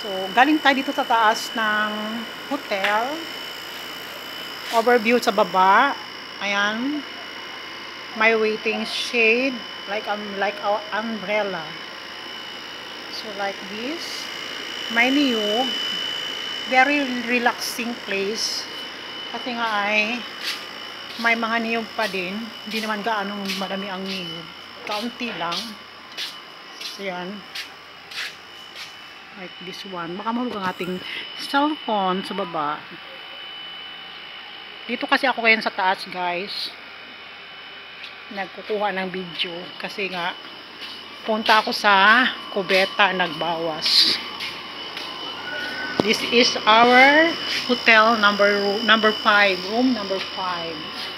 So, galing tayo dito sa taas ng hotel. Overview sa baba. Ayan. May waiting shade. Like our umbrella. So, like this. May niyog. Very relaxing place. Kasi nga ay may mga niyog pa din. Hindi naman gaano marami ang niyog. Kaunti lang. So, yan. Like this one. Baka mahulog ang ating cellphone sa baba. Dito kasi ako ngayon sa taas, guys. Nagkukuha ng video. Kasi nga, punta ako sa kubeta, nagbawas. This is our hotel number 5. Room number 5.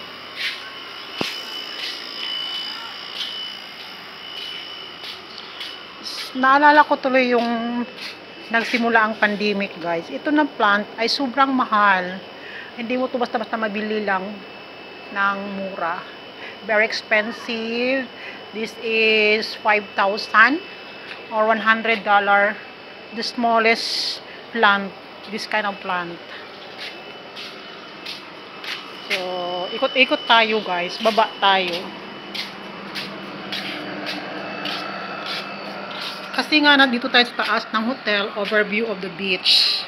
Naalala ko tuloy yung nagsimula ang pandemic, guys. Ito na plant ay sobrang mahal. Hindi mo ito basta-basta mabili lang ng mura. Very expensive. This is 5,000 or $100. The smallest plant. This kind of plant. So, ikot-ikot tayo, guys. Baba tayo. Kasi nga, nandito tayo sa taas ng hotel, overview of the beach.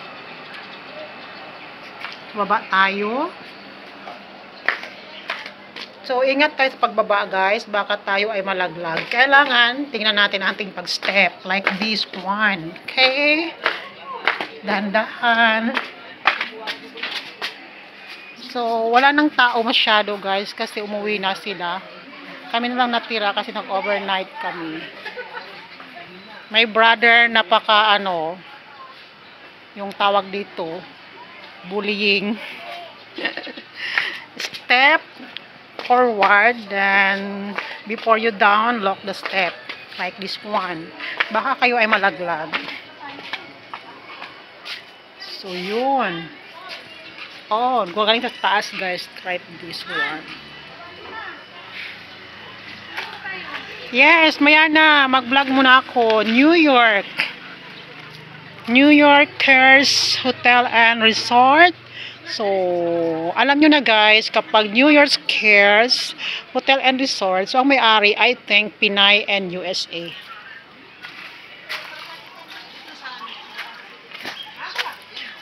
Baba tayo. So, ingat tayo sa pagbaba, guys. Baka tayo ay malaglag. Kailangan, tingnan natin ang ating pag-step. Like this one. Okay? Dandahan. So, wala nang tao masyado, guys. Kasi umuwi na sila. Kami na lang natira kasi nag-overnight kami. May brother napaka yung tawag dito, bullying. Step forward, then before you down, lock the step. Like this one. Baka kayo ay malaglag. So, yun. Oh, galing sa taas, guys. Try this one. Yes, maya na. Mag-vlog muna ako. New York. New Yorkers Hotel and Resort. So, alam nyo na, guys, kapag New Yorkers Hotel and Resort, so ang may-ari, I think, Pinay and USA.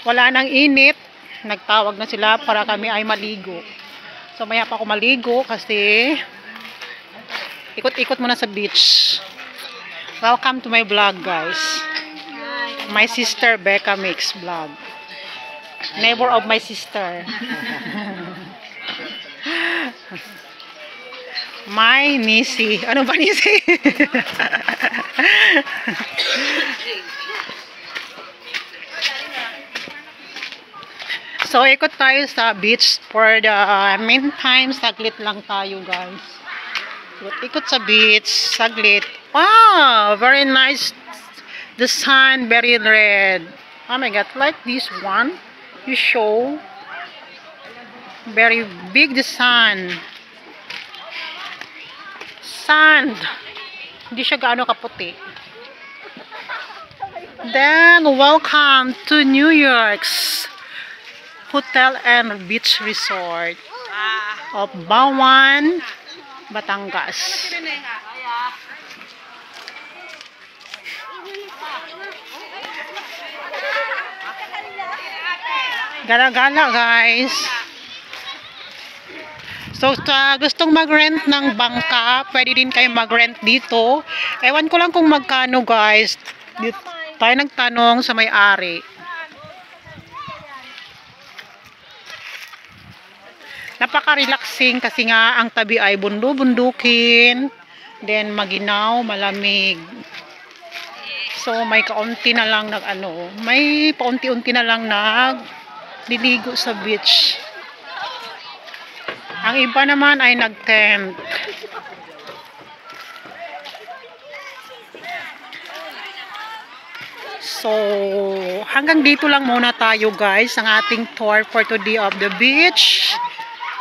Wala nang init. Nagtawag na sila para kami ay maligo. So, maya pa ako maligo kasi ikot-ikot muna sa beach. Welcome to my vlog, guys. My sister Becca makes vlog. Neighbor of my sister. My Nisi. Ano ba Nisi? So, ikot tayo sa beach for the meantime. Saglit lang tayo, guys. Ikot sa beach, saglit. Wow, very nice. The sun, very red. Oh my God, like this one. You show. Very big the sun. Sand. Hindi siya gaano kaputi. Then, welcome to New York's Hotel and Beach Resort of Bawan, Batangas. Gala-gala, guys. So, gustong mag-rent ng bangka, pwede din kayo mag-rent dito. Ewan ko lang kung magkano, guys. Dito, tayo nagtanong sa may-ari. Napaka-relaxing kasi nga ang tabi ay bundukin, then maginaw, malamig. So, may kaunti na lang may paunti-unti na lang nagliligo sa beach. Ang iba naman ay nag-tent. So, hanggang dito lang muna tayo, guys, ang ating tour for today of the beach.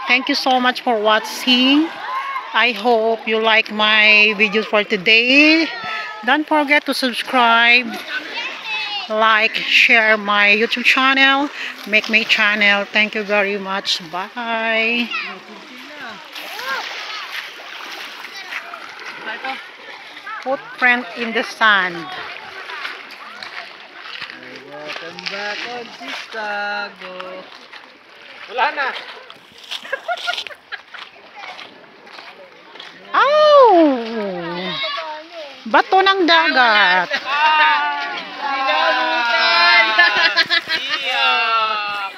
Thank you so much for watching. I hope you like my videos for today. Don't forget to subscribe like, share my YouTube channel, make my channel. Thank you very much. Bye. Footprint in the sand. Welcome back on Chicago. Wala na. Oh! Bato ng dagat. Sinabutan! Iyak!